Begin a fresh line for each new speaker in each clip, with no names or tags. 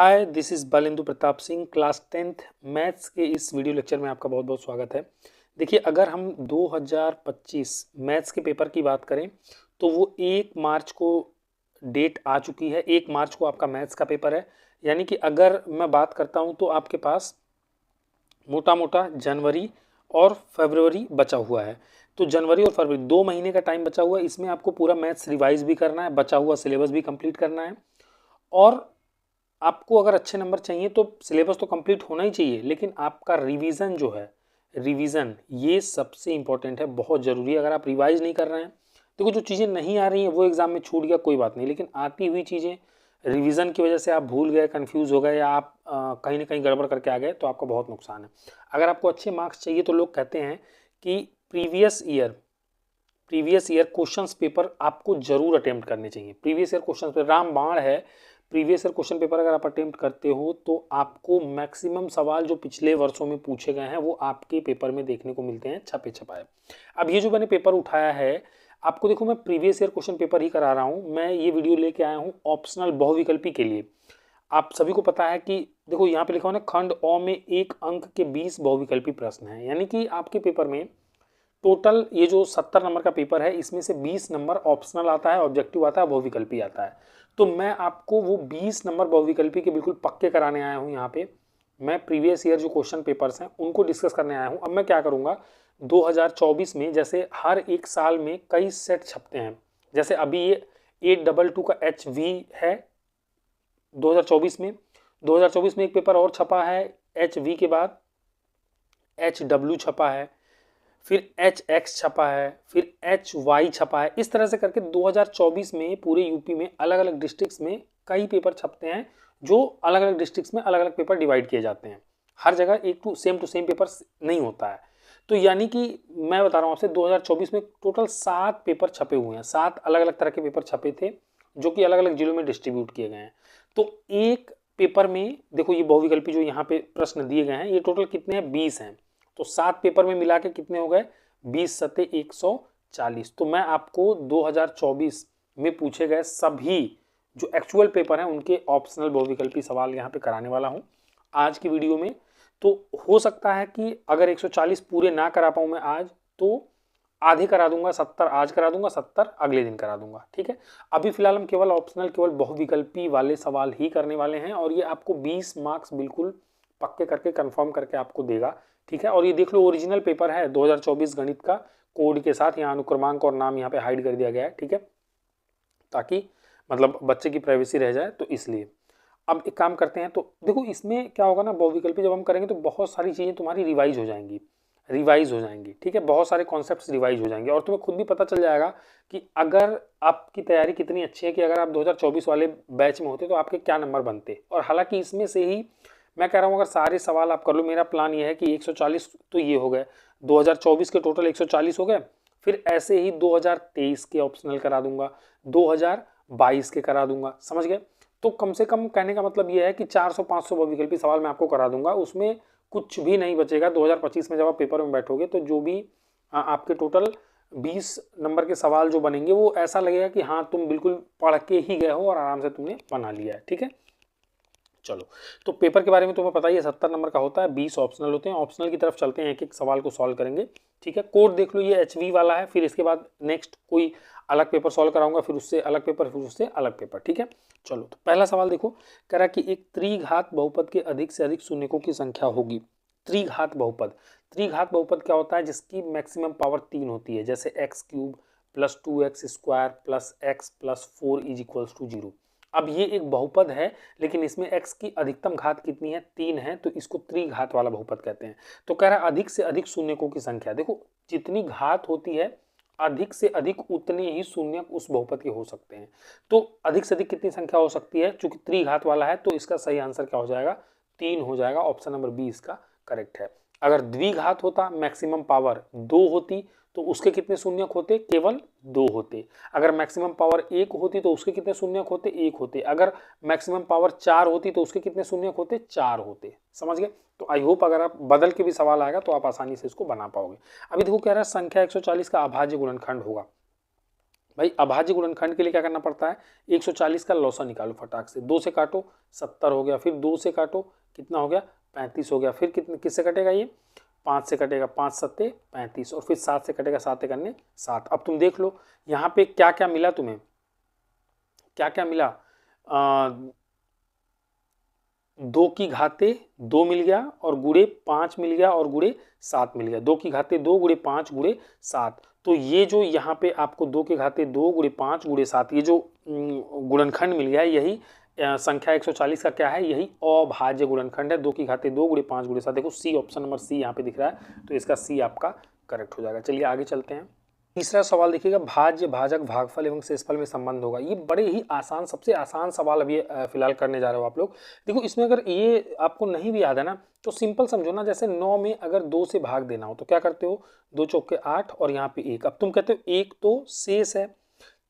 Hi, this is Balendu Pratap Singh. Class 10th maths के इस video lecture में आपका बहुत बहुत स्वागत है। देखिए, अगर हम 2025 मैथ्स के पेपर की बात करें तो वो 1 मार्च को डेट आ चुकी है। 1 मार्च को आपका मैथ्स का पेपर है। यानी कि अगर मैं बात करता हूँ तो आपके पास मोटा मोटा जनवरी और फरवरी बचा हुआ है। तो जनवरी और फरवरी 2 महीने का टाइम बचा हुआ है। इसमें आपको पूरा मैथ्स रिवाइज भी करना है, बचा हुआ सिलेबस भी कंप्लीट करना है। और आपको अगर अच्छे नंबर चाहिए तो सिलेबस तो कंप्लीट होना ही चाहिए, लेकिन आपका रिवीजन जो है, रिवीजन ये सबसे इंपॉर्टेंट है, बहुत ज़रूरी है। अगर आप रिवाइज नहीं कर रहे हैं, देखो जो चीज़ें नहीं आ रही हैं वो एग्जाम में छूट गया कोई बात नहीं, लेकिन आती हुई चीज़ें रिवीजन की वजह से आप भूल गए, कंफ्यूज हो गए, या आप कहीं ना कहीं गड़बड़ करके आ गए तो आपका बहुत नुकसान है। अगर आपको अच्छे मार्क्स चाहिए तो लोग कहते हैं कि प्रीवियस ईयर क्वेश्चंस पेपर आपको जरूर अटेम्प्ट करने चाहिए। प्रीवियस ईयर क्वेश्चन पेपर रामबाण है। प्रीवियस ईयर क्वेश्चन पेपर अगर आप अटेम्प्ट करते हो तो आपको मैक्सिमम सवाल जो पिछले वर्षों में पूछे गए हैं वो आपके पेपर में देखने को मिलते हैं छपे छपाए। अब ये जो मैंने पेपर उठाया है, आपको देखो मैं प्रीवियस ईयर क्वेश्चन पेपर ही करा रहा हूँ। मैं ये वीडियो लेके आया हूँ ऑप्शनल बहुविकल्पी के लिए। आप सभी को पता है कि देखो यहाँ पे लिखा हुआ है खंड अ में 1 अंक के 20 बहुविकल्पी प्रश्न हैं। यानी कि आपके पेपर में टोटल ये जो 70 नंबर का पेपर है, इसमें से 20 नंबर ऑप्शनल आता है, ऑब्जेक्टिव आता है, बहुविकल्पी आता है। तो मैं आपको वो 20 नंबर बहुविकल्पी के बिल्कुल पक्के कराने आया हूँ। यहाँ पे मैं प्रीवियस ईयर जो क्वेश्चन पेपर्स हैं उनको डिस्कस करने आया हूँ। अब मैं क्या करूँगा, 2024 में जैसे हर एक साल में कई सेट छपते हैं, जैसे अभी ये 822 का HV है 2024 में। 2024 में एक पेपर और छपा है HV के बाद HW छपा है, फिर HX छपा है, फिर HY छपा है। इस तरह से करके 2024 में पूरे यूपी में अलग अलग डिस्ट्रिक्ट्स में कई पेपर छपते हैं, जो अलग अलग डिस्ट्रिक्ट्स में अलग अलग पेपर डिवाइड किए जाते हैं। हर जगह एक टू सेम पेपर नहीं होता है। तो यानी कि मैं बता रहा हूँ आपसे 2024 में टोटल 7 पेपर छपे हुए हैं। 7 अलग अलग तरह के पेपर छपे थे जो कि अलग अलग जिलों में डिस्ट्रीब्यूट किए गए हैं। तो एक पेपर में देखो ये बहुविकल्पी जो यहाँ पे प्रश्न दिए गए हैं, ये टोटल कितने हैं, 20 हैं। तो 7 पेपर में मिला के कितने हो गए, 20 सत्ते 140। तो मैं आपको 2024 में पूछे गए सभी जो एक्चुअल पेपर हैं उनके ऑप्शनल बहुविकल्पी सवाल यहाँ पे कराने वाला हूँ आज की वीडियो में। तो हो सकता है कि अगर 140 पूरे ना करा पाऊँ मैं आज, तो आधे करा दूंगा, 70 आज करा दूंगा, 70 अगले दिन करा दूंगा। ठीक है, अभी फिलहाल हम केवल ऑप्शनल, केवल बहुविकल्पी वाले सवाल ही करने वाले हैं, और ये आपको 20 मार्क्स बिल्कुल पक्के करके कंफर्म करके आपको देगा। ठीक है, और ये देख लो ओरिजिनल पेपर है 2024 गणित का कोड के साथ। यहाँ अनुक्रमांक और नाम यहाँ पे हाइड कर दिया गया है। ठीक है, ताकि मतलब बच्चे की प्राइवेसी रह जाए, तो इसलिए अब एक काम करते हैं। तो देखो इसमें क्या होगा ना, बहुविकल्पी जब हम करेंगे तो बहुत सारी चीज़ें तुम्हारी रिवाइज हो जाएंगी। ठीक है, बहुत सारे कॉन्सेप्ट्स रिवाइज हो जाएंगे, और तुम्हें खुद भी पता चल जाएगा कि अगर आपकी तैयारी कितनी अच्छी है, कि अगर आप 2024 वाले बैच में होते तो आपके क्या नंबर बनते। और हालांकि इसमें से ही मैं कह रहा हूँ अगर सारे सवाल आप कर लो, मेरा प्लान ये है कि 140 तो ये हो गए, 2024 के टोटल 140 हो गए, फिर ऐसे ही 2023 के ऑप्शनल करा दूंगा, 2022 के करा दूंगा, समझ गए। तो कम से कम कहने का मतलब ये है कि 400-500 बहुविकल्पी सवाल मैं आपको करा दूंगा, उसमें कुछ भी नहीं बचेगा। 2025 में जब आप पेपर में बैठोगे तो जो भी आपके टोटल 20 नंबर के सवाल जो बनेंगे वो ऐसा लगेगा कि हाँ तुम बिल्कुल पढ़ के ही गए हो और आराम से तुमने बना लिया है। ठीक है, चलो तो पेपर के बारे में तुम्हें पता ही है, 70 नंबर का होता है, 20 ऑप्शनल होते हैं। ऑप्शनल की तरफ चलते हैं, एक एक सवाल को सॉल्व करेंगे। ठीक है, कोड देख लो, ये HV वाला है, फिर इसके बाद नेक्स्ट कोई अलग पेपर सॉल्व कराऊंगा, फिर उससे अलग पेपर, फिर उससे अलग पेपर। ठीक है, चलो तो पहला सवाल देखो, कह रहा कि एक त्रिघात बहुपद के अधिक से अधिक शून्यकों की संख्या होगी। त्रिघात बहुपद, त्रिघात बहुपद क्या होता है, जिसकी मैक्सिमम पावर 3 होती है, जैसे x³ + 2x² + x + 4 = 0। अब ये एक बहुपद है, लेकिन इसमें x की अधिकतम घात कितनी है, 3 है, तो इसको त्रिघात वाला बहुपद कहते हैं। तो कह रहा है अधिक से अधिक शून्यकों की संख्या। देखो जितनी घात होती है अधिक से अधिक उतने ही शून्यक उस बहुपद के हो सकते हैं। तो अधिक से अधिक कितनी संख्या हो सकती है, चूंकि त्रिघात वाला है तो इसका सही आंसर क्या हो जाएगा, 3 हो जाएगा। ऑप्शन नंबर बी इसका करेक्ट है। अगर द्विघात होता, मैक्सिमम पावर 2 होती, तो उसके कितने शून्यक होते, केवल 2 होते। अगर मैक्सिमम पावर 1 होती तो उसके कितने शून्यक होते, 1 होते। अगर मैक्सिमम पावर 4 होती तो उसके कितने शून्यक होते, 4 होते। समझ गए। तो आई होप अगर आप बदल के भी सवाल आएगा तो आप आसानी से इसको बना पाओगे। अभी देखो कह रहा है संख्या 140 का अभाज्य गुणनखंड होगा। भाई अभाज्य गुणनखंड के लिए क्या करना पड़ता है, 140 का लौसा निकालो फटाक से, 2 से काटो 70 हो गया, फिर 2 से काटो कितना हो गया 35 हो गया, फिर कितने किससे कटेगा ये 5 से कटेगा, 5 सत्ते 35 और फिर 7 से कटेगा, 7 करने 7। अब तुम देख लो यहाँ पे क्या क्या मिला तुम्हें, क्या क्या मिला, 2 की घाते 2 मिल गया और गुणे 5 मिल गया और गुणे 7 मिल गया, 2 की घाते 2 गुणे 5 गुणे 7। तो ये जो यहाँ पे आपको 2 के घाते 2 गुणे 5 गुणे 7 ये जो गुणनखंड मिल गया है, यही संख्या 140 का क्या है, यही अभाज्य गुणनखंड है। 2 की घाते 2 गुणे 5 गुणे 7, देखो सी ऑप्शन नंबर सी यहाँ पे दिख रहा है, तो इसका सी आपका करेक्ट हो जाएगा। चलिए आगे चलते हैं। तीसरा सवाल देखिएगा, भाज्य भाजक भागफल एवं शेषफल में संबंध होगा। ये बड़े ही आसान, सबसे आसान सवाल अभी फिलहाल करने जा रहे हो आप लोग। देखो इसमें अगर ये आपको नहीं भी याद है ना तो सिंपल समझो ना, जैसे 9 में अगर 2 से भाग देना हो तो क्या करते हो, 2 चौके 8 और यहाँ पे 1। अब तुम कहते हो 1 तो शेष है,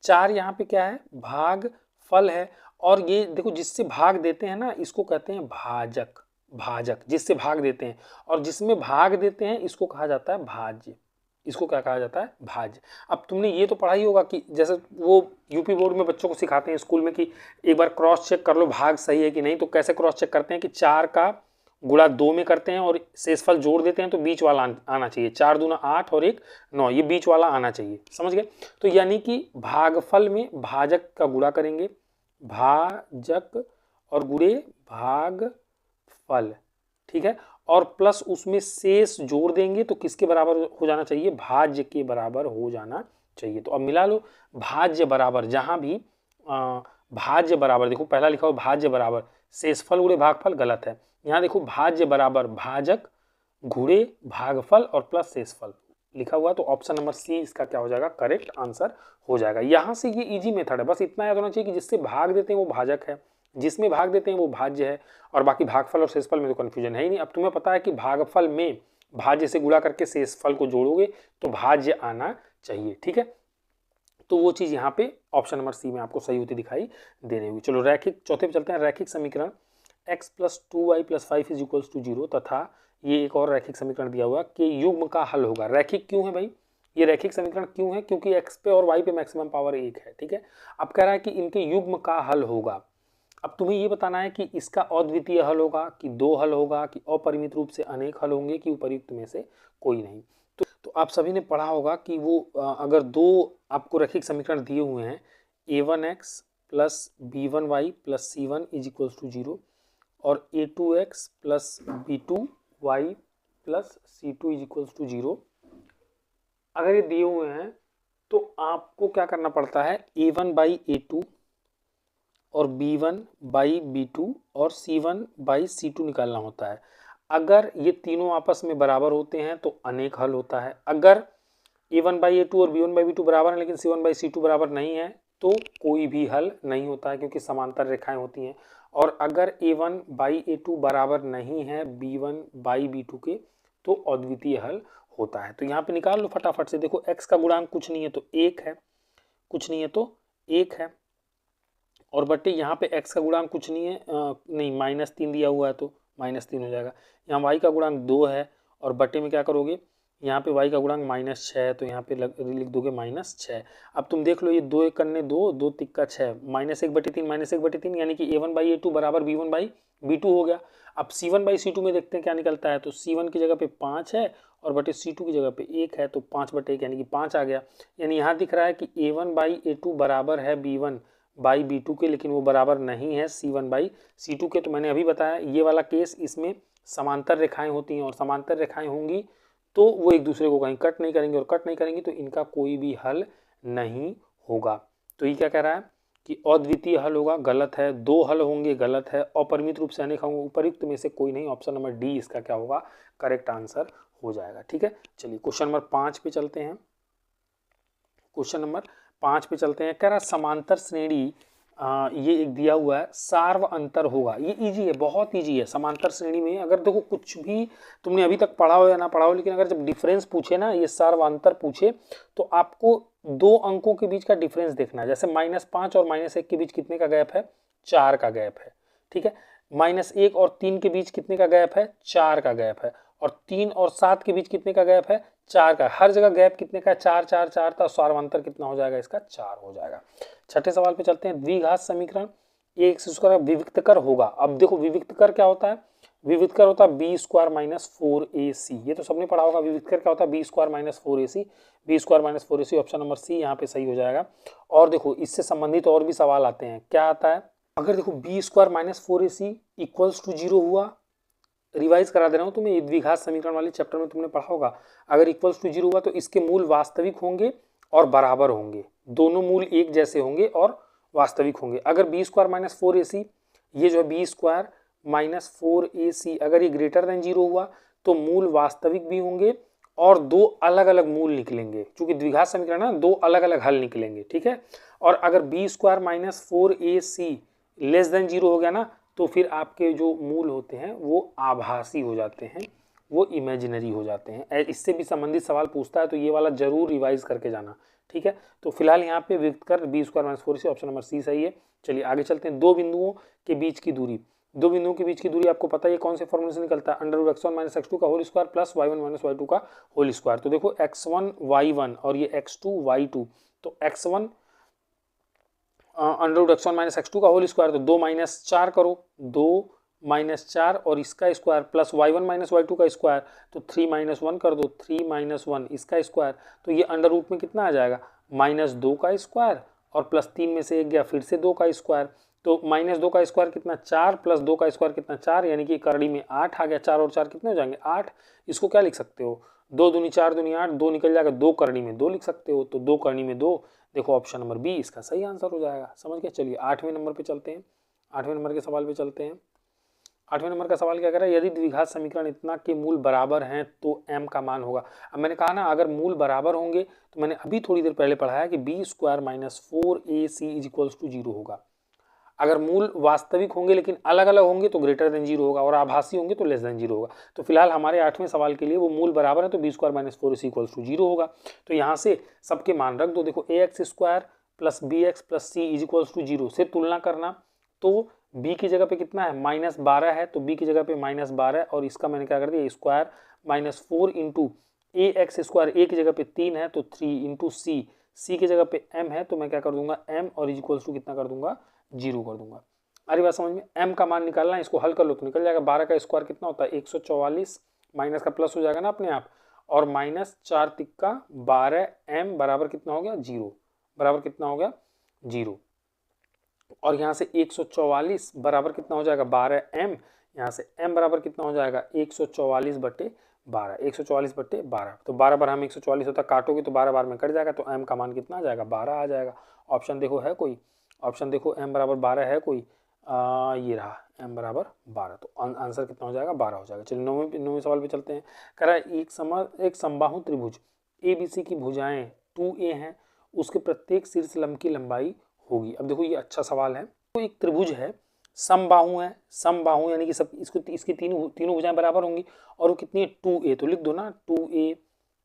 4 यहाँ पे क्या है भाग फल है, और ये देखो जिससे भाग देते हैं ना इसको कहते हैं भाजक, भाजक जिससे भाग देते हैं, और जिसमें भाग देते हैं इसको कहा जाता है भाज्य, इसको क्या कहा जाता है भाज्य। अब तुमने ये तो पढ़ा ही होगा कि जैसे वो यूपी बोर्ड में बच्चों को सिखाते हैं स्कूल में कि एक बार क्रॉस चेक कर लो भाग सही है कि नहीं, तो कैसे क्रॉस चेक करते हैं कि 4 का गुणा 2 में करते हैं और शेषफल जोड़ देते हैं तो बीच वाला आना चाहिए, 4 दूना 8 और 1 9, ये बीच वाला आना चाहिए, समझ गए। तो यानी कि भागफल में भाजक का गुणा करेंगे, भाजक और गुणे भागफल, ठीक है, और प्लस उसमें शेष जोड़ देंगे तो किसके बराबर हो जाना चाहिए, भाज्य के बराबर हो जाना चाहिए। तो अब मिला लो भाज्य बराबर, जहां भी भाज्य बराबर, देखो पहला लिखा हुआ भाज्य बराबर शेषफल गुणे भागफल गलत है, यहाँ देखो भाज्य बराबर भाजक गुणे भागफल और प्लस शेषफल लिखा हुआ, तो ऑप्शन नंबर सी इसका क्या हो जाएगा करेक्ट आंसर हो जाएगा। यहां से ये इजी मेथड है, बस इतना याद होना चाहिए कि जिससे भाग देते हैं वो भाजक है, जिसमें भाग देते हैं वो भाज्य है, और बाकी भागफल और शेषफल में तो कन्फ्यूजन है ही नहीं। अब तुम्हें पता है कि भागफल में भाज्य से गुणा करके शेषफल को जोड़ोगे तो भाज्य आना चाहिए, ठीक है। तो वो चीज यहाँ पे ऑप्शन नंबर सी में आपको सही होती दिखाई दे रही होगी। चलो रैखिक, चौथे पे चलते हैं। रैखिक समीकरण x + 2y + 5 = 0 तथा ये एक और रैखिक समीकरण दिया हुआ कि युग्म का हल होगा। रैखिक क्यों है भाई, ये रैखिक समीकरण क्यों है, क्योंकि x पे और y पे मैक्सिमम पावर 1 है, ठीक है। अब कह रहा है कि इनके युग्म का हल होगा। अब तुम्हें ये बताना है कि इसका अद्वितीय हल होगा कि 2 हल होगा कि अपरिमित रूप से अनेक हल होंगे कि उपर्युक्त में से कोई नहीं। तो आप सभी ने पढ़ा होगा कि वो अगर 2 आपको रैखिक समीकरण दिए हुए हैं, a1x + b1y + c1 = 0 और a2x + b2y + c2 = 0, अगर ये दिए हुए हैं तो आपको क्या करना पड़ता है, a1/a2 और b1/b2 और c1/c2 निकालना होता है। अगर ये तीनों आपस में बराबर होते हैं तो अनेक हल होता है, अगर a1/a2 और b1/b2 बराबर है लेकिन c1/c2 बराबर नहीं है तो कोई भी हल नहीं होता है, क्योंकि समांतर रेखाएं होती हैं। और अगर a1/a2 बराबर नहीं है b1/b2 के तो अद्वितीय हल होता है। तो यहाँ पे निकाल लो फटाफट से, देखो x का गुणांक कुछ नहीं है तो 1 है, कुछ नहीं है तो 1 है, और बटे यहाँ पे x का गुणांक कुछ नहीं है, नहीं -3 दिया हुआ है तो -3 हो जाएगा। यहाँ y का गुणांक 2 है और बटे में क्या करोगे, यहाँ पे y का गुणांक -6 है तो यहाँ पे लिख दोगे -6। अब तुम देख लो ये 2 1 करने 2 2 तिक्का 6, -1/3 -1/3 यानी कि a1/a2 बराबर b1/b2 हो गया। अब c1/c2 में देखते हैं क्या निकलता है, तो c1 की जगह पे 5 है और बटे c2 की जगह पे 1 है, तो 5/1 यानी कि 5 आ गया। यानी यहाँ दिख रहा है कि a1/a2 बराबर है b1/b2 के, लेकिन वो बराबर नहीं है c1/c2 के। तो मैंने अभी बताया ये वाला केस, इसमें समांतर रेखाएं होती हैं और समांतर रेखाएं होंगी तो वो एक दूसरे को कहीं कट नहीं करेंगे और कट नहीं करेंगी तो इनका कोई भी हल नहीं होगा। तो ये क्या कह रहा है कि अद्वितीय हल होगा, गलत है। 2 हल होंगे, गलत है। अपरिमित रूप से अनेक होंगे, उपयुक्त में से कोई नहीं। ऑप्शन नंबर डी इसका क्या होगा करेक्ट आंसर हो जाएगा, ठीक है। चलिए क्वेश्चन नंबर 5 पे चलते हैं। क्वेश्चन नंबर 5 पे चलते हैं। कह रहा समांतर श्रेणी, ये एक दिया हुआ है सार्व अंतर होगा। ये इजी है, बहुत इजी है। समांतर श्रेणी में अगर देखो कुछ भी तुमने अभी तक पढ़ा हो या ना पढ़ा हो, लेकिन अगर जब डिफरेंस पूछे ना, ये सार्व अंतर पूछे तो आपको 2 अंकों के बीच का डिफरेंस देखना है। जैसे -5 और -1 के बीच कितने का गैप है, 4 का गैप है, ठीक है। -1 और 3 के बीच कितने का गैप है, 4 का गैप है। और 3 और 7 के बीच कितने का गैप है, 4 का। हर जगह गैप कितने का है, 4 4 4 था, सार्वंतर कितना हो जाएगा इसका, 4 हो जाएगा। छठे सवाल पे चलते हैं। द्विघात समीकरण एक्स स्क्वायर विविक्तकर होगा। अब देखो विविक्तकर क्या होता है, विविक्तकर होता है बी स्क्वायर माइनस 4ac, ये तो सबने पढ़ा होगा। विविक्तकर क्या होता है, B square minus 4ac, B square minus 4ac, option number C यहाँ पे सही हो जाएगा। और देखो इससे संबंधित और भी सवाल आते हैं, क्या आता है, अगर देखो B square minus 4ac equals to 0 हुआ, रिवाइज करा दे रहा हूँ तुम्हें, द्विघात समीकरण वाले चैप्टर में तुमने पढ़ा होगा। अगर इक्वल्स टू 0 हुआ तो इसके मूल वास्तविक होंगे और बराबर होंगे, दोनों मूल एक जैसे होंगे और वास्तविक होंगे। अगर बी स्क्वायर माइनस 4ac, ये जो है बी स्क्वायर माइनस 4ac, अगर ये ग्रेटर देन 0 हुआ तो मूल वास्तविक भी होंगे और दो अलग अलग मूल निकलेंगे, क्योंकि द्विघात समीकरण है, दो अलग अलग हल निकलेंगे, ठीक है। और अगर B square minus 4ac less than 0 हो गया ना, तो फिर आपके जो मूल होते हैं वो आभासी हो जाते हैं, वो इमेजिनरी हो जाते हैं। इससे भी संबंधित सवाल पूछता है तो ये वाला जरूर रिवाइज करके जाना, ठीक है। तो फिलहाल यहाँ पे व्यक्त कर B square minus 4ac, option number C सही है। चलिए आगे चलते हैं। दो बिंदुओं के बीच की दूरी, दो बिंदुओं के बीच की दूरी आपको पता है कौन से फॉर्मूले से निकलता है, अंडर x1 माइनस x2 का whole square plus y1 minus y2 का होल स्क्वायर। तो देखो x1 y1 और ये x2 y2, तो x1 under root x1 minus x2 का होल स्क्वायर, तो 2 माइनस 4 करो, 2 माइनस 4 और इसका square plus y1 minus y2 का स्क्वायर, तो 3 माइनस 1 कर दो, 3 माइनस 1 इसका स्क्वायर, तो ये अंडर रूट में कितना आ जाएगा, माइनस 2 का स्क्वायर और प्लस 3 में से एक गया फिर से 2 का स्क्वायर, तो माइनस 2 का स्क्वायर कितना 4 प्लस 2 का स्क्वायर कितना 4, यानी कि करड़ी में 8 आ गया। 4 और 4 कितने हो जाएंगे 8। इसको क्या लिख सकते हो, 2 दूनी 4 दूनी 8, 2 निकल जाएगा, 2 करड़ी में 2 लिख सकते हो, तो 2 करड़ी में 2, देखो ऑप्शन नंबर बी इसका सही आंसर हो जाएगा। समझ गए। चलिए 8वें नंबर पे चलते हैं, 8वें नंबर के सवाल पे चलते हैं। 8वें नंबर का सवाल क्या कह रहा है, यदि द्विघात समीकरण इतना के मूल बराबर हैं तो m का मान होगा। अब मैंने कहा ना अगर मूल बराबर होंगे तो मैंने अभी थोड़ी देर पहले पढ़ा है कि B square minus 4ac is equals to 0 होगा। अगर मूल वास्तविक होंगे लेकिन अलग अलग होंगे तो ग्रेटर देन 0 होगा, और आभासी होंगे तो लेस देन 0 होगा। तो फिलहाल हमारे 8वें सवाल के लिए वो मूल बराबर है, तो B square minus 4ac equals to 0 होगा। तो यहाँ से सबके मान रख दो। देखो ax square plus B X plus C is equals to 0 से तुलना करना, तो b की जगह पे कितना है माइनस 12 है, तो b की जगह पे माइनस 12 और इसका मैंने क्या कर दिया स्क्वायर माइनस 4 इंटू ए एक्स स्क्वायर, ए की जगह पे 3 है तो 3 इंटू सी, सी की जगह पे m है तो मैं क्या कर दूंगा m और इज इक्वल्स टू कितना कर दूंगा 0 कर दूंगा। अरे बात समझ में, m का मान निकालना है, इसको हल कर लो तो निकल जाएगा। 12 का स्क्वायर कितना होता है 144, माइनस का प्लस हो जाएगा ना अपने आप, और माइनस 4 तिक्का 12, m बराबर कितना हो गया 0, बराबर कितना हो गया 0। और यहाँ से 144 बराबर कितना हो जाएगा 12m, यहाँ से m बराबर कितना हो जाएगा 144 बटे 12, 144 बटे 12, तो 12 बार हम 144 होता काटोगे तो 12 बार में कट जाएगा, तो m का मान कितना आ जाएगा 12 आ जाएगा। ऑप्शन देखो है कोई, ऑप्शन देखो m बराबर 12 है कोई, ये रहा m बराबर 12, तो आंसर कितना हो जाएगा 12 हो जाएगा। चलिए 9वें सवाल पे चलते हैं। कह रहा है एक समबाहु त्रिभुज ABC की भुजाएं 2a हैं, उसके प्रत्येक शीर्ष लंब की लंबाई होगी। अब देखो ये अच्छा सवाल है। तो एक त्रिभुज है, समबाहु है, समबाहु यानी कि सब इसको इसकी तीनों भुजाएं बराबर होंगी, और वो कितनी है 2a, तो लिख दो ना 2a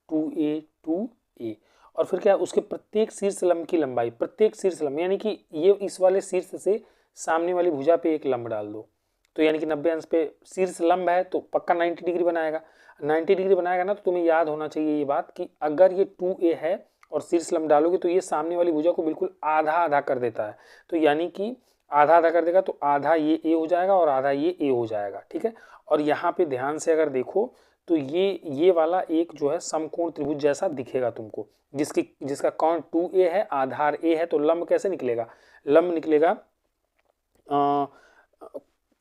2a 2a, और फिर क्या है उसके प्रत्येक शीर्ष लंब की लंबाई, प्रत्येक शीर्ष लंब यानी कि ये इस वाले शीर्ष से सामने वाली भुजा पे एक लंब डाल दो, तो यानी कि 90 अंश पे शीर्ष लंब है तो पक्का 90 डिग्री बनाएगा। 90 डिग्री बनाएगा ना, तो तुम्हें याद होना चाहिए ये बात कि अगर ये 2a है और शीर्ष लंब डालोगे तो ये सामने वाली भुजा को बिल्कुल आधा आधा कर देता है, तो यानी कि आधा आधा कर देगा, तो आधा ये a हो जाएगा और आधा ये a हो जाएगा, ठीक है। और यहाँ पे ध्यान से अगर देखो तो ये वाला एक जो है समकोण त्रिभुज जैसा दिखेगा तुमको, जिसका कोण 2a है, आधार a है, तो लंब कैसे निकलेगा, लंब निकलेगा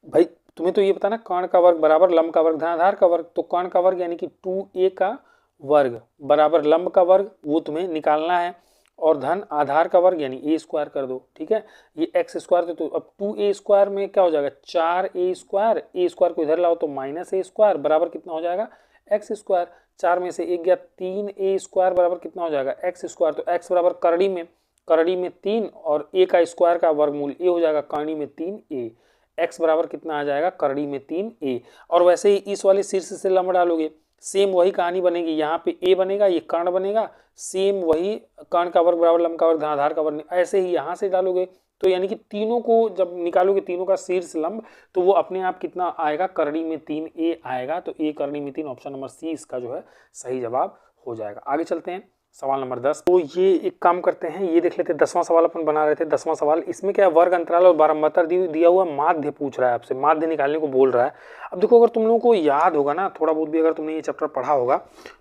भाई तुम्हें तो ये पता ना कर्ण का वर्ग बराबर लंब का वर्ग धन आधार का वर्ग, तो कर्ण का वर्ग यानी कि 2a का वर्ग बराबर लंब का वर्ग, वो तुम्हें निकालना है, और धन आधार का वर्ग यानी a स्क्वायर कर दो, ठीक है। ये x स्क्वायर, तो अब 2a स्क्वायर में क्या हो जाएगा 4a स्क्वायर, a स्क्वायर को इधर लाओ तो माइनस a स्क्वायर बराबर कितना हो जाएगा x स्क्वायर, 4 में से एक गया 3a स्क्वायर बराबर कितना हो जाएगा x स्क्वायर, तो x बराबर करड़ी में 3 और a का स्क्वायर का वर्गमूल a हो जाएगा करड़ी में 3a, x बराबर कितना आ जाएगा करड़ी में 3a। और वैसे ही इस वाले शीर्ष से लंब डालोगे, सेम वही कहानी बनेगी, यहाँ पे a बनेगा, ये कर्ण बनेगा, सेम वही कर्ण का वर्ग बराबर लंब का वर्ग धनाधार का वर्ग, ऐसे ही यहाँ से डालोगे तो यानी कि तीनों को जब निकालोगे, तीनों का शीर्ष लंब, तो वो अपने आप कितना आएगा, करड़ी में 3 ए आएगा। तो ए करड़ी में 3, ऑप्शन नंबर सी इसका जो है सही जवाब हो जाएगा। आगे चलते हैं सवाल नंबर 10। तो ये एक काम करते हैं, ये देख लेते हैं 10वां सवाल अपन बना रहे थे। 10वां सवाल, इसमें क्या है, वर्ग अंतराल और बारंबारता दिया हुआ, माध्य पूछ रहा है आपसे, माध्य निकालने को बोल रहा है। अब देखो, अगर तुम लोगों को याद होगा ना, थोड़ा बहुत भी अगर तुमने ये चैप्टर पढ़ा होगा,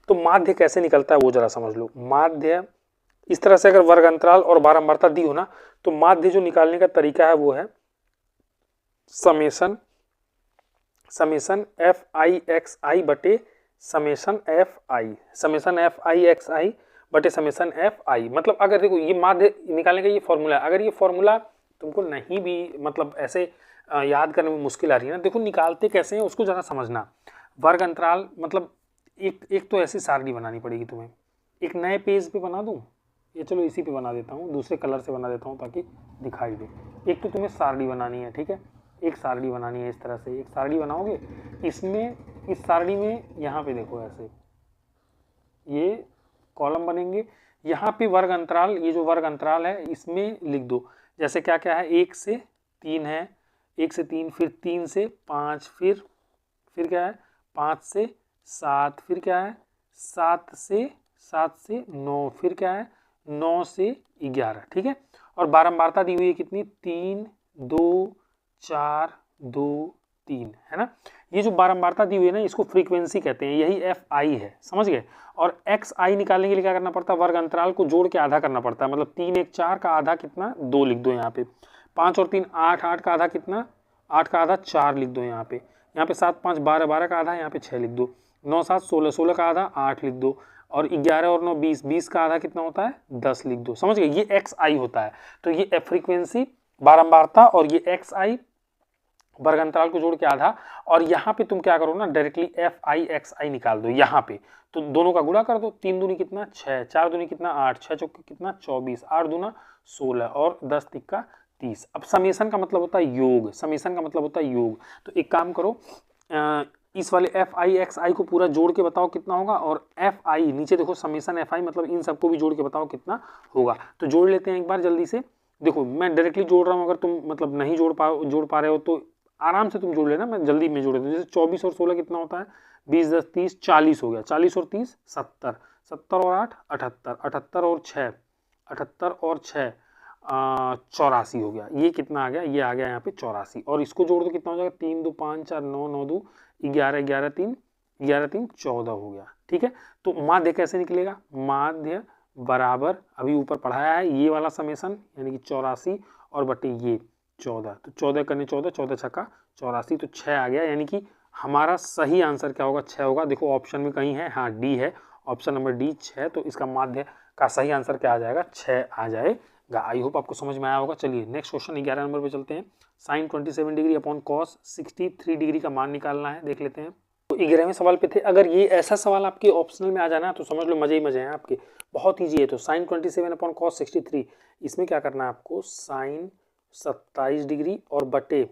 तो माध्य कैसे निकलता है वो जरा समझ लो। माध्य इस तरह से, अगर वर्ग अंतराल और बारंबारता दी हो ना, तो माध्य जो निकालने का तरीका है वो है समेशन एफ आई एक्स आई बटे समेशन एफ आई बटे समेशन एफ आई। मतलब अगर देखो, ये माध्य निकालने का ये फॉर्मूला है। अगर ये फॉर्मूला तुमको नहीं भी मतलब ऐसे याद करने में मुश्किल आ रही है ना, देखो निकालते कैसे हैं उसको जरा समझना। वर्ग अंतराल मतलब एक तो ऐसी सारणी बनानी पड़ेगी तुम्हें। एक नए पेज पे बना दूं, ये चलो इसी पे बना देता हूँ, दूसरे कलर से बना देता हूँ ताकि दिखाई दे। एक तो तुम्हें सारणी बनानी है, ठीक है, एक सारणी बनानी है। इस तरह से एक सारणी बनाओगे, इसमें इस सारणी में यहाँ पे देखो ऐसे ये कॉलम बनेंगे। यहाँ पे वर्ग अंतराल, ये जो वर्ग अंतराल है इसमें लिख दो, जैसे क्या क्या है, 1 से 3 है, 1 से 3, फिर 3 से 5, फिर क्या है 5 से 7, फिर क्या है 7 से 9, फिर क्या है 9 से 11, ठीक है। और बारंबारता दी हुई है कितनी, 3 2 4 2 3, है ना। ये जो बारंबारता दी हुई है ना, इसको फ्रीक्वेंसी कहते हैं, यही एफ आई है, समझ गए। और एक्स आई निकालने के लिए क्या करना पड़ता है, वर्ग अंतराल को जोड़ के आधा करना पड़ता है। मतलब 3 1 4 का आधा कितना, 2 लिख दो यहाँ पे। 5 और 3 8, 8 का आधा कितना, 8 का आधा 4 लिख दो यहाँ पे। यहाँ पे 7 5 12, 12 का आधा यहाँ पे 6 लिख दो। 9 7 16, 16 का आधा 8 लिख दो। और 11 और 9 20, 20 का आधा कितना होता है, 10 लिख दो। समझ गए, ये एक्स आई होता है। तो ये फ्रीक्वेंसी, बारंबारता, और ये एक्स आई वर्ग अंतराल को जोड़ के आधा। और यहाँ पे तुम क्या करो ना, डायरेक्टली एफ आई एक्स आई निकाल दो यहाँ पे। तो दोनों का गुणा कर दो, 3 दूनी कितना 6, 4 दूनी कितना 8, 6 चौके कितना 24, 8 दूना 16 और 10 तिक्का 30। अब समेशन का मतलब होता है योग, समेशन का मतलब होता है योग। तो एक काम करो, इस वाले एफ आई एक्स आई को पूरा जोड़ के बताओ कितना होगा, और एफ आई नीचे देखो समेशन एफ आई, मतलब इन सबको भी जोड़ के बताओ कितना होगा। तो जोड़ लेते हैं एक बार जल्दी से। देखो मैं डायरेक्टली जोड़ रहा हूँ, अगर तुम मतलब नहीं जोड़ पा रहे हो तो आराम से तुम जोड़ लेना, मैं जल्दी में जोड़ देता हूँ। जैसे 24 और 16 कितना होता है, 20 10 30 40 हो गया। 40 और 30 70, 70 और 8 78, 78 और 6 78 और 6 84 हो गया। ये कितना आ गया, ये आ गया यहाँ पे 84। और इसको जोड़ दो कितना हो जाएगा, 3 2 5 4 9 9 2 11 11 3 11 3 14 हो गया, ठीक है। तो माध्य कैसे निकलेगा, माध्य बराबर अभी ऊपर पढ़ाया है ये वाला समेशन, यानी कि 84 और बटे ये 14। तो 14 करने 14, 14 छक्का 84, तो 6 आ गया। यानी कि हमारा सही आंसर क्या होगा, 6 होगा। देखो ऑप्शन में कहीं है, हाँ डी है, ऑप्शन नंबर डी 6। तो इसका माध्य का सही आंसर क्या आ जाएगा, 6 आ जाएगा। आई होप आपको समझ में आया होगा। चलिए नेक्स्ट क्वेश्चन 11 नंबर पे चलते हैं। Sine 27 degree upon cos 63 degree का मान निकालना है, देख लेते हैं। तो 11वें सवाल पे थे। अगर ये ऐसा सवाल आपके ऑप्शनल में आ जाना तो समझ लो मजे ही मजे हैं आपके, बहुत ईजी है। तो साइन 27 अपॉन कॉस 63, इसमें क्या करना है आपको, साइन 27 डिग्री और बटे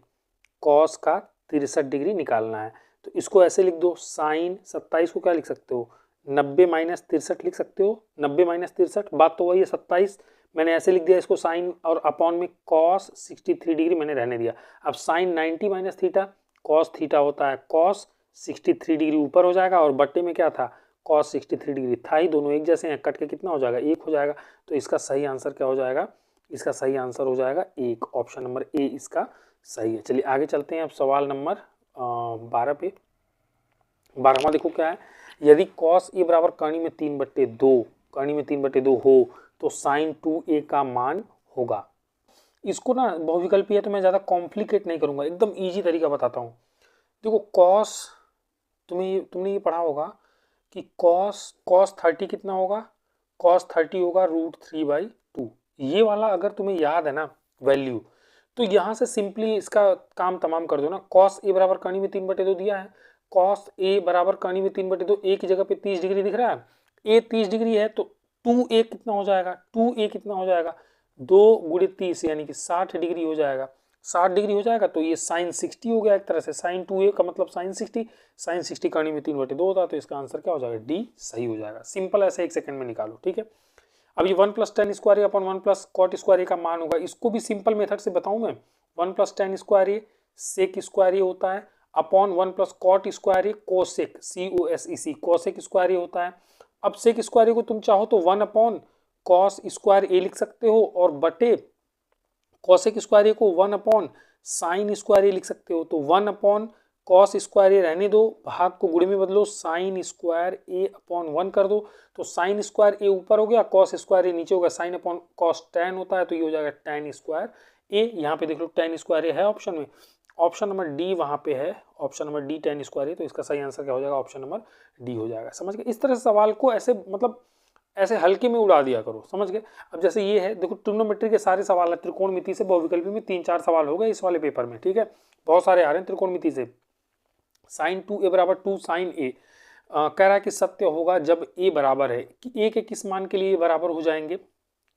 कॉस का 63 डिग्री निकालना है। तो इसको ऐसे लिख दो, साइन 27 को क्या लिख सकते हो, 90 माइनस 63 लिख सकते हो। 90 माइनस 63, बात तो वही है 27, मैंने ऐसे लिख दिया इसको साइन, और अपॉन में कॉस 63 डिग्री मैंने रहने दिया। अब sine 90 minus theta, cos theta होता है कॉस 63 डिग्री ऊपर हो जाएगा, और बट्टे में क्या था, कॉस 63 डिग्री था ही, दोनों एक जैसे हैं, कट के कितना हो जाएगा, 1 हो जाएगा। तो इसका सही आंसर क्या हो जाएगा, इसका सही आंसर हो जाएगा 1, ऑप्शन नंबर ए इसका सही है। चलिए आगे चलते हैं अब सवाल नंबर 12 पे। 12वां देखो क्या है, यदि कॉस ए बराबर कर्ण में 3/2, कर्ण में 3/2 हो तो साइन 2a का मान होगा। इसको ना बहुविकल्पी है तो मैं ज़्यादा कॉम्प्लिकेट नहीं करूँगा, एकदम ईजी तरीका बताता हूँ। देखो कॉस, तुमने ये पढ़ा होगा कि कॉस 30 कितना होगा, कॉस 30 होगा √3/2। ये वाला अगर तुम्हें याद है ना वैल्यू, तो यहाँ से सिंपली इसका काम तमाम कर दो ना। कॉस ए बराबर कर्ण में 3/2 दिया है, कॉस ए बराबर कर्ण में 3/2, ए की जगह पे 30 डिग्री दिख रहा है, ए 30 डिग्री है तो 2a कितना हो जाएगा, 2a कितना हो जाएगा, 2 गुणे 30 यानी कि 60 डिग्री हो जाएगा। 60 डिग्री हो जाएगा तो ये साइन 60 हो गया एक तरह से, साइन 2a का मतलब साइन 60, साइन 60 कर्ण में 3/2 होता है। तो इसका आंसर क्या हो जाएगा, डी सही हो जाएगा। सिंपल ऐसे 1 सेकंड में निकालो, ठीक है। अब ये 1+tan² अपॉन 1+cot² का मान होगा, इसको भी सिंपल मेथड से बताऊं मैं, 1+tan² sec² होता है अपॉन 1+cot² कोसेक COSEC कोसेक² होता है। अब sec² को तुम चाहो तो 1/cos² लिख सकते हो और बटे cosec² को 1/sin² लिख सकते हो। तो 1/cos² रहने दो, भाग को गुणे में बदलो, sin² अपॉन 1 कर दो, तो sin² ऊपर हो गया, cos² नीचे होगा, sin अपॉन cos tan होता है, तो ये हो जाएगा tan²। यहाँ पे देख लो tan² है ऑप्शन में, ऑप्शन नंबर डी वहां पे है, ऑप्शन नंबर डी tan², तो इसका सही आंसर क्या हो जाएगा, ऑप्शन नंबर डी हो जाएगा। समझ गए? इस तरह से सवाल को ऐसे मतलब ऐसे हल्के में उड़ा दिया करो, समझ गए? अब जैसे ये है, देखो ट्रिग्नोमेट्री के सारे सवाल है, त्रिकोणमिति से बहुविकल्पी में 3-4 सवाल हो गए इस वाले पेपर में, ठीक है, बहुत सारे आ रहे हैं त्रिकोणमिति से। sin 2a बराबर 2 sin a कह रहा है कि सत्य होगा जब a बराबर है, कि a के किस मान के लिए बराबर हो जाएंगे,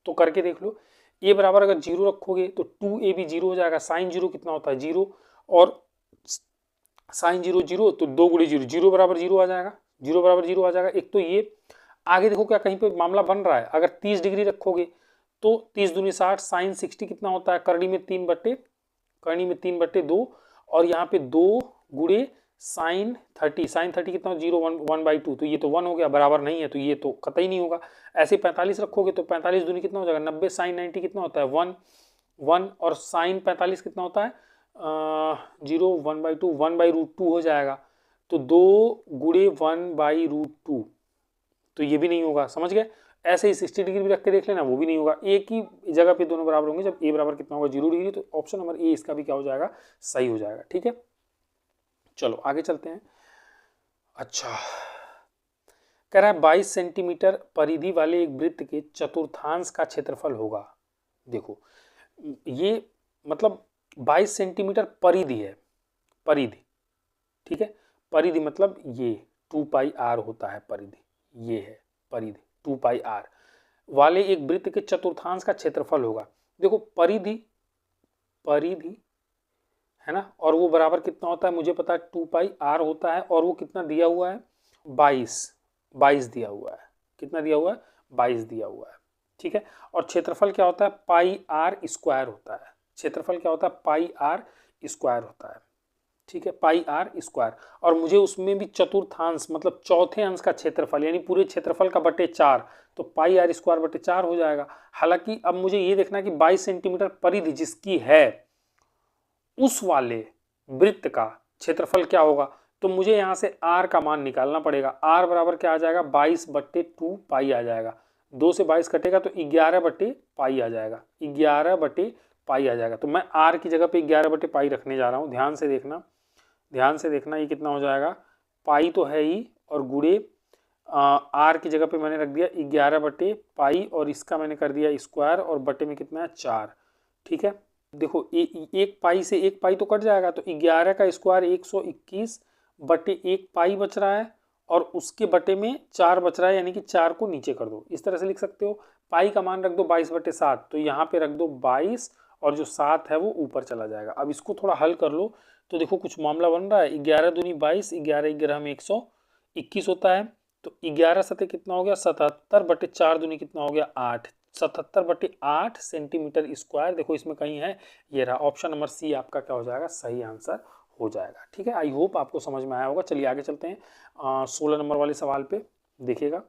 तो करके देख लो। a बराबर अगर 0 रखोगे तो 2a भी 0 हो जाएगा, sin 0 कितना होता है 0, और sin 0 0, तो 2 × 0 0 बराबर 0 आ जाएगा, 0 बराबर 0 आ जाएगा। एक तो ये आगे देखो क्या कहीं पे मामला बन रहा है, अगर 30 डिग्री रखोगे तो 30 दूनी 60, sin 60 कितना होता है, करनी में 3/2, और यहाँ पे 2 × sin 30 कितना 0 1/2, तो ये तो 1 हो गया, बराबर नहीं है तो ये तो कतई नहीं होगा। ऐसे 45 रखोगे तो 45 दूनी कितना हो जाएगा 90, sin 90 कितना होता है 1, और sin 45 कितना होता है 0 1/2, 1/√2 हो जाएगा, तो 2 × 1/√2, तो ये भी नहीं होगा। समझ गए? ऐसे ही 60 डिग्री भी रख के देख लेना, वो भी नहीं होगा। एक ही जगह पे दोनों बराबर होंगे जब a बराबर कितना होगा 0 डिग्री, तो ऑप्शन नंबर ए इसका भी क्या हो जाएगा, सही हो जाएगा। ठीक है, चलो आगे चलते हैं। अच्छा, कह रहा है 22 सेंटीमीटर परिधि वाले एक वृत्त के चतुर्थांश का क्षेत्रफल होगा। देखो ये मतलब 22 सेंटीमीटर परिधि है, परिधि, ठीक है, परिधि मतलब ये 2πr होता है परिधि, ये है परिधि 2πr वाले एक वृत्त के चतुर्थांश का क्षेत्रफल होगा। देखो परिधि है ना, और वो बराबर कितना होता है मुझे पता है 2πr होता है, और वो कितना दिया हुआ है 22 दिया हुआ है, कितना दिया हुआ है 22 दिया हुआ है, ठीक है। और क्षेत्रफल क्या होता है πr² होता है, क्षेत्रफल क्या होता है πr² होता है, ठीक है, πr², और मुझे उसमें भी चतुर्थांश मतलब चौथे अंश का क्षेत्रफल यानी पूरे क्षेत्रफल का बटे 4, तो πr² बटे 4 हो जाएगा। हालांकि अब मुझे ये देखना है कि 22 सेंटीमीटर परिधि जिसकी है उस वाले वृत्त का क्षेत्रफल क्या होगा, तो मुझे यहाँ से r का मान निकालना पड़ेगा। r बराबर क्या आ जाएगा 22/2π आ जाएगा, 2 से 22 कटेगा तो 11/π आ जाएगा, 11/π आ जाएगा। तो मैं r की जगह पे 11/π रखने जा रहा हूँ, ध्यान से देखना ये कितना हो जाएगा, पाई तो है ही, और गुणे r की जगह पे मैंने रख दिया 11/π, और इसका मैंने कर दिया स्क्वायर, और बटे में कितना है 4, ठीक है। देखो एक पाई से एक पाई तो कट जाएगा, तो 11 का स्क्वायर 121/1π बच रहा है, और उसके बटे में 4 बच रहा है, यानी कि 4 को नीचे कर दो, इस तरह से लिख सकते हो। पाई का मान रख दो 22/7, तो यहाँ पे रख दो 22, और जो 7 है वो ऊपर चला जाएगा। अब इसको थोड़ा हल कर लो, तो देखो कुछ मामला बन रहा है, 11 दूनी 22, 11 में 121 होता है, तो 11 सतह कितना हो गया 77/4 दूनी कितना हो गया 8, 77/8 सेंटीमीटर स्क्वायर। देखो इसमें कहीं है, ये रहा, ऑप्शन नंबर सी आपका क्या हो जाएगा, सही आंसर हो जाएगा। ठीक है, आई होप आपको समझ में आया होगा। चलिए आगे चलते हैं 16 नंबर वाले सवाल पे, देखिएगा।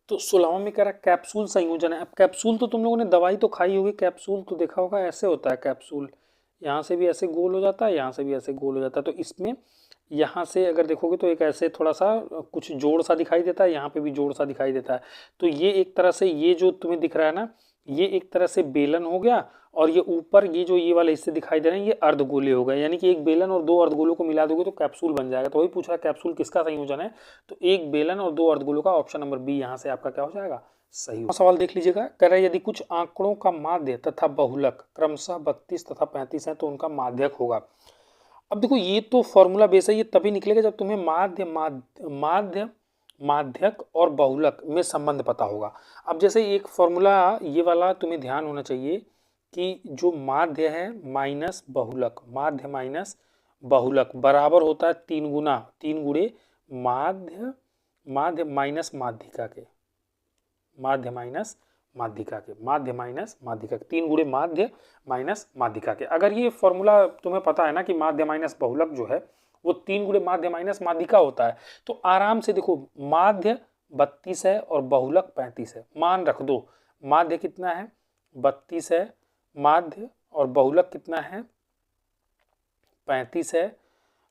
तो 16वां में कह रहा है कैप्सूल संयोजन है। अब कैप्सूल तो तुम लोगों ने दवाई तो खाई होगी, कैप्सूल तो देखा होगा, ऐसे होता है कैप्सूल, यहाँ से भी ऐसे गोल हो जाता है, यहाँ से भी ऐसे गोल हो जाता है। तो इसमें यहाँ से अगर देखोगे तो एक ऐसे थोड़ा सा कुछ जोड़ सा दिखाई देता है, यहाँ पे भी जोड़ सा दिखाई देता है। तो ये एक तरह से ये जो तुम्हें दिख रहा है ना, ये एक तरह से बेलन हो गया, और ये ऊपर ये जो ये वाले हिस्से दिखाई दे रहे हैं ये अर्धगोले हो गए, यानी कि एक बेलन और 2 अर्धगोलों को मिला दोगे तो कैप्सूल बन जाएगा। तो वही पूछ रहा है कैप्सूल किसका संयोजन है, तो एक बेलन और 2 अर्धगोलों का, ऑप्शन नंबर बी यहाँ से आपका क्या हो जाएगा, सही। सवाल देख लीजिएगा, कह रहा है यदि कुछ आंकड़ों का माध्य तथा बहुलक क्रमशः 32 तथा 35 है तो उनका माध्यक होगा। अब देखो ये तो फॉर्मूला बेस है, ये तभी निकलेगा जब तुम्हें माध्यक और बहुलक में संबंध पता होगा। अब जैसे एक फॉर्मूला ये वाला तुम्हें ध्यान होना चाहिए कि जो माध्य है माइनस बहुलक, माध्य माइनस बहुलक बराबर होता है 3 गुणे माध्य माइनस माध्यिका के, माध्य माइनस माध्यिका के, माध्य माइनस माध्यिका के, 3 गुणे माध्य माइनस माध्यिका के। अगर ये फॉर्मूला तुम्हें पता है ना कि माध्य माइनस बहुलक जो है वो 3 गुणे माध्य माइनस माध्यिका होता है, तो आराम से देखो माध्य 32 है और बहुलक 35 है, मान रख दो माध्य कितना है 32 है माध्य और बहुलक कितना है 35 है,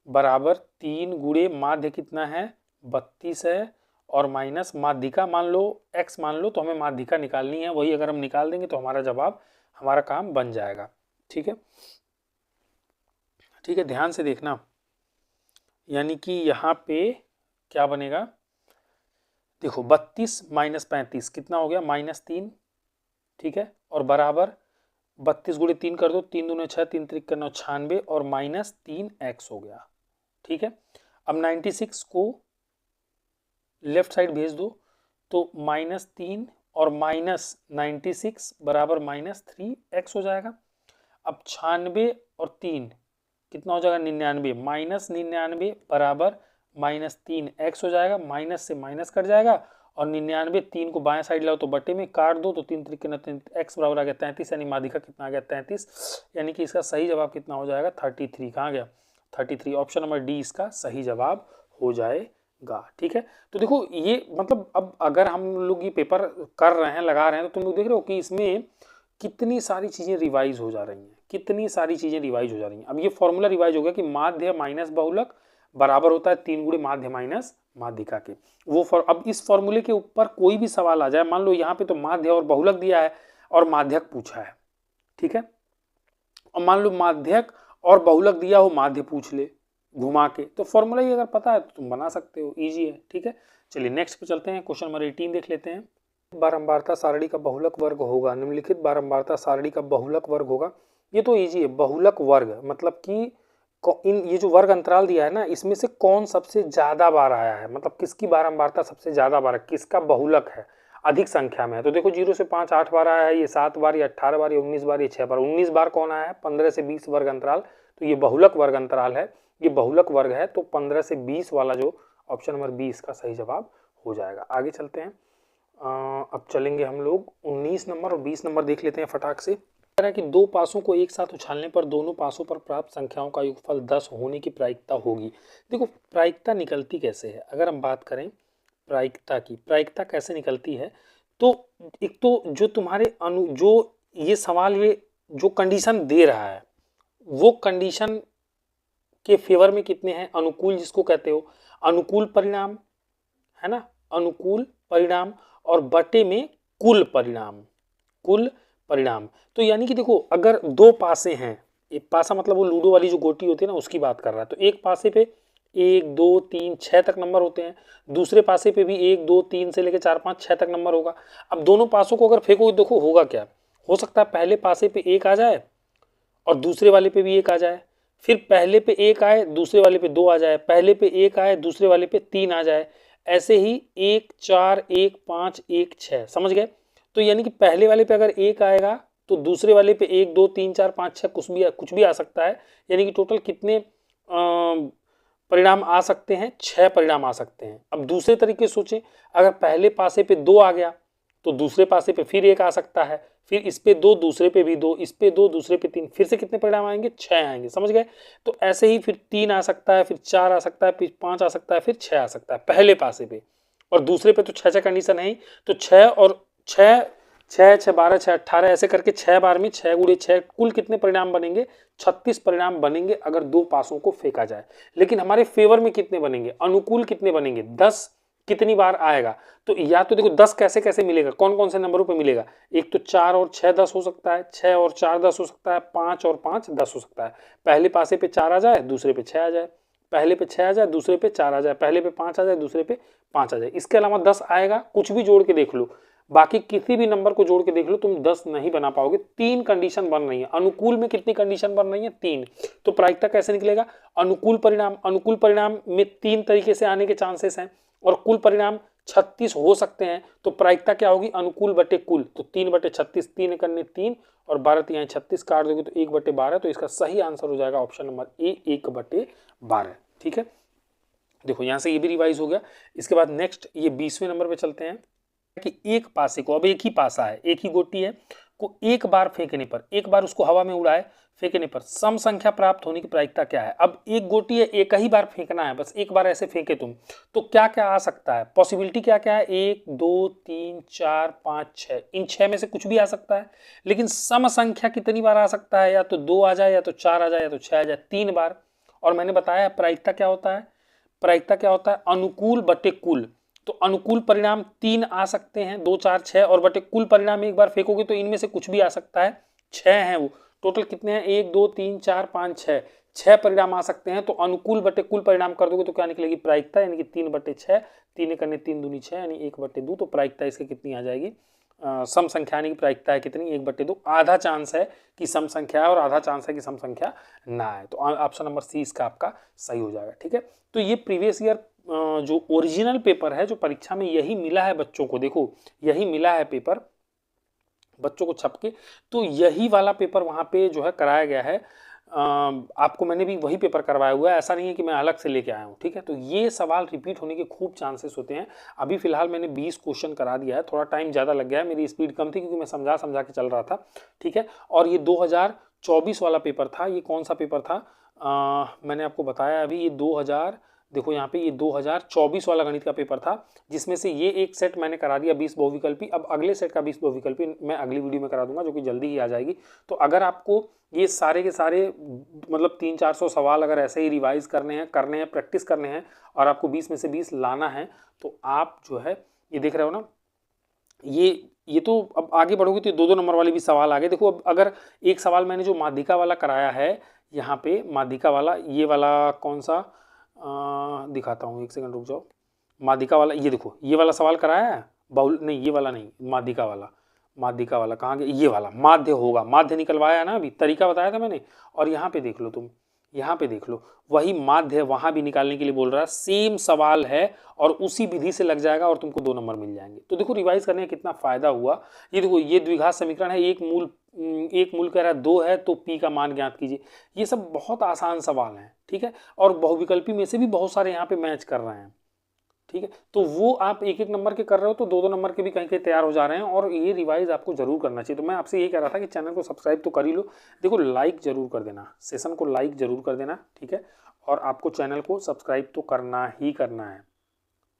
बराबर 3 गुणे माध्य कितना है 32 है और माइनस माध्यिका मान लो x मान लो, तो हमें माध्यिका निकालनी है, वही अगर हम निकाल देंगे तो हमारा जवाब, हमारा काम बन जाएगा। ठीक है, ठीक है, ध्यान से देखना, यानी कि यहाँ पे क्या बनेगा, देखो 32 माइनस 35 कितना हो गया -3, ठीक है, और बराबर 32 गुणे 3 कर दो, 3 दूने 6, 3 त्रिक 9 96 और -3x हो गया। ठीक है, अब 96 को लेफ्ट साइड भेज दो तो -3 और -96 बराबर -3x हो जाएगा। अब 96 और 3 कितना हो जाएगा 99, -99 बराबर -3x हो जाएगा, माइनस से माइनस कट जाएगा और 99 3 को बाएं साइड लाओ तो बटे में काट दो तो 3 त्रिक 9 x बराबर आ गया 33, यानी माध्यिका कितना आ गया 33, यानी कि इसका सही जवाब कितना हो जाएगा 33। कहाँ गया 33, ऑप्शन नंबर डी इसका सही जवाब हो जाएगा। ठीक है, तो देखो ये मतलब अब अगर हम लोग ये पेपर कर रहे हैं लगा रहे हैं तो तुम लोग देख रहे हो कि इसमें कितनी सारी चीजें रिवाइज हो जा रही हैं, कितनी सारी चीजें रिवाइज हो जा रही हैं। अब ये फॉर्मूला रिवाइज हो गया कि माध्य माइनस बहुलक बराबर होता है 3 गुणे माध्य माइनस माध्यिका के। अब इस फॉर्मूले के ऊपर कोई भी सवाल आ जाए, मान लो यहाँ पे तो माध्य और बहुलक दिया है और माध्यक पूछा है, ठीक है, और मान लो माध्यक और बहुलक दिया हो माध्य पूछ ले घुमा के, तो फॉर्मूला ही अगर पता है तो तुम बना सकते हो, इजी है। ठीक है, चलिए नेक्स्ट पे चलते हैं, क्वेश्चन नंबर 18 देख लेते हैं। बारंबारता सारणी का बहुलक वर्ग होगा, निम्नलिखित बारंबारता सारणी का बहुलक वर्ग होगा। ये तो इजी है, बहुलक वर्ग मतलब कि इन ये जो वर्ग अंतराल दिया है ना, इसमें से कौन सबसे ज्यादा बार आया है, मतलब किसकी बारंबारता सबसे ज्यादा बार है, किसका बहुलक है अधिक संख्या में है। तो देखो 0 से 5 8 बार आया है, ये 7 बार, ये 18 बार, ये 19 बार, ये 6 बार। 19 बार कौन आया है 15 से 20 वर्ग अंतराल, तो ये बहुलक वर्ग अंतराल है, ये बहुलक वर्ग है, तो 15 से 20 वाला जो ऑप्शन नंबर 20 का सही जवाब हो जाएगा। आगे चलते हैं, अब चलेंगे हम लोग 19 नंबर और 20 नंबर देख लेते हैं फटाक से। कह रहा है कि दो पासों को एक साथ उछालने पर दोनों पासों पर प्राप्त संख्याओं का योगफल 10 होने की प्रायिकता होगी। देखो प्रायिकता निकलती कैसे है, अगर हम बात करें प्रायिकता की, प्रायिकता कैसे निकलती है, तो एक तो जो तुम्हारे जो ये सवाल ये जो कंडीशन दे रहा है वो कंडीशन के फेवर में कितने हैं, अनुकूल जिसको कहते हो, अनुकूल परिणाम है ना, अनुकूल परिणाम, और बटे में कुल परिणाम, कुल परिणाम। तो यानी कि देखो अगर दो पासे हैं, एक पासा मतलब वो लूडो वाली जो गोटी होती है ना उसकी बात कर रहा है, तो एक पासे पे 1 2 3 6 तक नंबर होते हैं, दूसरे पासे पे भी 1 2 3 से लेकर 4 5 6 तक नंबर होगा। अब दोनों पासों को अगर फेंको देखो होगा क्या, हो सकता है पहले पासे पे 1 आ जाए और दूसरे वाले पे भी 1 आ जाए, फिर पहले पे 1 आए दूसरे वाले पे 2 आ जाए, पहले पे 1 आए दूसरे वाले पे 3 आ जाए, ऐसे ही 1 4 1 5 1 6, समझ गए। तो यानी कि पहले वाले पे अगर 1 आएगा तो दूसरे वाले पे 1 2 3 4 5 6 कुछ भी आ सकता है, यानी कि टोटल कितने परिणाम आ सकते हैं, 6 परिणाम आ सकते हैं। अब दूसरे तरीके से सोचें, अगर पहले पासे पे 2 आ गया तो दूसरे पासे पे फिर 1 आ सकता है, फिर इस पे 2 दूसरे पे भी 2, इस पे 2 दूसरे पे 3, फिर से कितने परिणाम आएंगे 6 आएंगे, समझ गए। तो ऐसे ही फिर 3 आ सकता है, फिर 4 आ सकता है, फिर 5 आ सकता है, फिर 6 आ सकता है पहले पासे पे, और दूसरे पे तो 6 कंडीशन है ही, तो 6 और 6 6 6 12 6 18 ऐसे करके 6 बार में 6 गुणे 6 कुल कितने परिणाम बनेंगे, 36 परिणाम बनेंगे अगर दो पासों को फेंका जाए। लेकिन हमारे फेवर में कितने बनेंगे, अनुकूल कितने बनेंगे, 10 कितनी बार आएगा। तो या तो देखो 10 कैसे कैसे मिलेगा, कौन कौन से नंबरों पे मिलेगा, एक तो 4 और 6 10 हो सकता है, 6 और 4 10 हो सकता है, 5 और 5 10 हो सकता है। पहले पासे पे 4 आ जाए दूसरे पे 6 आ जाए, पहले पे 6 आ जाए दूसरे पे 4 आ जाए, पहले पे 5 आ जाए दूसरे पे 5 आ जाए। इसके अलावा 10 आएगा, कुछ भी जोड़ के देख लो, बाकी किसी भी नंबर को जोड़ के देख लो, तुम 10 नहीं बना पाओगे। 3 कंडीशन बन रही है, अनुकूल में कितनी कंडीशन बन रही है 3, तो प्रायिकता कैसे निकलेगा, अनुकूल परिणाम, अनुकूल परिणाम में 3 तरीके से आने के चांसेस हैं और कुल परिणाम 36 हो सकते हैं, तो प्रायिकता क्या होगी अनुकूल बटे कुल, तो 3 बटे 36, 3 करने 3 और 12 3 36 काट दोगे तो 1 बटे 12, तो इसका सही आंसर हो जाएगा ऑप्शन नंबर ए 1 बटे 12। ठीक है, देखो यहां से ये भी रिवाइज हो गया। इसके बाद नेक्स्ट ये 20वें नंबर पे चलते हैं। कि एक पासे को, अब एक ही पासा है, एक ही गोटी है, को एक बार फेंकने पर, एक बार उसको हवा में उड़ाए, फेंकने पर सम संख्या प्राप्त होने की प्रायिकता क्या है। अब एक गोटी है, एक ही बार फेंकना है, बस एक बार ऐसे फेंके तुम, तो क्या क्या आ सकता है, पॉसिबिलिटी क्या क्या है, 1 2 3 4 5 6, इन 6 में से कुछ भी आ सकता है। लेकिन सम संख्या कितनी बार आ सकता है, या तो 2 आ जाए, या तो 4 आ जाए, या तो 6 आ जाए, 3 बार। और मैंने बताया प्रायिकता क्या होता है, प्रायिकता क्या होता है, अनुकूल बटे कुल। तो अनुकूल परिणाम 3 आ सकते हैं, 2 4 6, और बटे कुल परिणाम एक बार फेंकोगे तो इनमें से कुछ भी आ सकता है, 6 हैं वो। टोटल कितने हैं, 1 2 3 4 5 6, 6 परिणाम आ सकते हैं। तो अनुकूल बटे कुल परिणाम कर दोगे तो क्या निकलेगी, प्रायिकता, यानी कि 3 बटे 6, 3 करने 3 दूनी 6, यानी 1 बटे 2। तो प्रायिकता इसकी कितनी आ जाएगी, सम संख्या की प्रायिकता है कितनी, 1 बटे 2। आधा चांस है कि सम संख्या है और आधा चांस है कि सम संख्या ना है। तो ऑप्शन नंबर सी इसका आपका सही हो जाएगा। ठीक है, तो ये प्रीवियस ईयर जो ओरिजिनल पेपर है, जो परीक्षा में यही मिला है बच्चों को, देखो यही मिला है पेपर बच्चों को छपके, तो यही वाला पेपर वहाँ पे जो है कराया गया है। आपको मैंने भी वही पेपर करवाया हुआ है, ऐसा नहीं है कि मैं अलग से लेके आया हूँ। ठीक है, तो ये सवाल रिपीट होने के खूब चांसेस होते हैं। अभी फिलहाल मैंने 20 क्वेश्चन करा दिया है, थोड़ा टाइम ज़्यादा लग गया है, मेरी स्पीड कम थी क्योंकि मैं समझा समझा के चल रहा था। ठीक है, और ये 2024 वाला पेपर था। ये कौन सा पेपर था, मैंने आपको बताया अभी, ये 2000, देखो यहाँ पे ये 2024 वाला गणित का पेपर था, जिसमें से ये एक सेट मैंने करा दिया 20 बहुविकल्पी। अब अगले सेट का 20 बहुविकल्पी मैं अगली वीडियो में करा दूंगा, जो कि जल्दी ही आ जाएगी। तो अगर आपको ये सारे के सारे मतलब 300-400 सवाल अगर ऐसे ही रिवाइज करने हैं, प्रैक्टिस करने हैं, और आपको 20 में से 20 लाना है, तो आप जो है ये देख रहे हो ना, ये तो अब आगे बढ़ोगे तो 2-2 नंबर वाले भी सवाल आ गए। देखो अब अगर एक सवाल मैंने जो माध्यिका वाला कराया है, यहाँ पे माध्यिका वाला, ये वाला कौन सा दिखाता हूँ, एक सेकंड रुक जाओ। माध्यिका वाला, ये देखो ये वाला सवाल कराया है, बाउल नहीं, ये वाला नहीं, माध्यिका वाला, माध्यिका वाला कहाँ गया, ये वाला माध्य होगा, माध्य निकलवाया है ना, अभी तरीका बताया था मैंने। और यहाँ पे देख लो तुम, यहाँ पे देख लो, वही माध्य है, वहां भी निकालने के लिए बोल रहा है, सेम सवाल है और उसी विधि से लग जाएगा और तुमको 2 नंबर मिल जाएंगे। तो देखो रिवाइज करने का कितना फायदा हुआ। ये देखो ये द्विघात समीकरण है, एक मूल कह रहा है 2 है, तो पी का मान ज्ञात कीजिए। ये सब बहुत आसान सवाल हैं। ठीक है, और बहुविकल्पी में से भी बहुत सारे यहाँ पे मैच कर रहे हैं। ठीक है, तो वो आप 1-1 नंबर के कर रहे हो तो 2-2 नंबर के भी कहीं कहीं तैयार हो जा रहे हैं, और ये रिवाइज आपको जरूर करना चाहिए। तो मैं आपसे यही कह रहा था कि चैनल को सब्सक्राइब तो कर ही लो। देखो लाइक जरूर कर देना, सेशन को लाइक जरूर कर देना। ठीक है, और आपको चैनल को सब्सक्राइब तो करना ही करना है।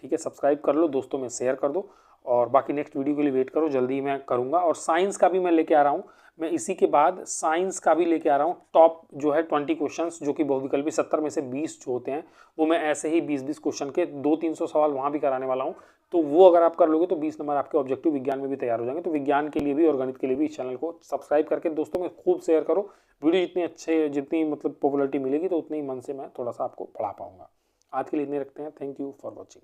ठीक है, सब्सक्राइब कर लो, दोस्तों में शेयर कर दो, और बाकी नेक्स्ट वीडियो के लिए वेट करो, जल्दी ही मैं करूँगा। और साइंस का भी मैं लेके आ रहा हूँ, मैं इसी के बाद साइंस का भी लेके आ रहा हूँ। टॉप जो है 20 क्वेश्चंस, जो कि बहुविकल्पी 70 में से 20 जो होते हैं, वो मैं ऐसे ही 20-20 क्वेश्चन के 200-300 सवाल वहाँ भी कराने वाला हूँ। तो वो अगर आप कर लोगे तो 20 नंबर आपके ऑब्जेक्टिव विज्ञान में भी तैयार हो जाएंगे। तो विज्ञान के लिए भी और गणित के लिए भी इस चैनल को सब्सक्राइब करके दोस्तों में खूब शेयर करो। वीडियो जितनी मतलब पॉपुलरिटी मिलेगी तो उतनी ही मन से मैं थोड़ा सा आपको पढ़ा पाऊंगा। आज के लिए इतने रखते हैं। Thank you for watching.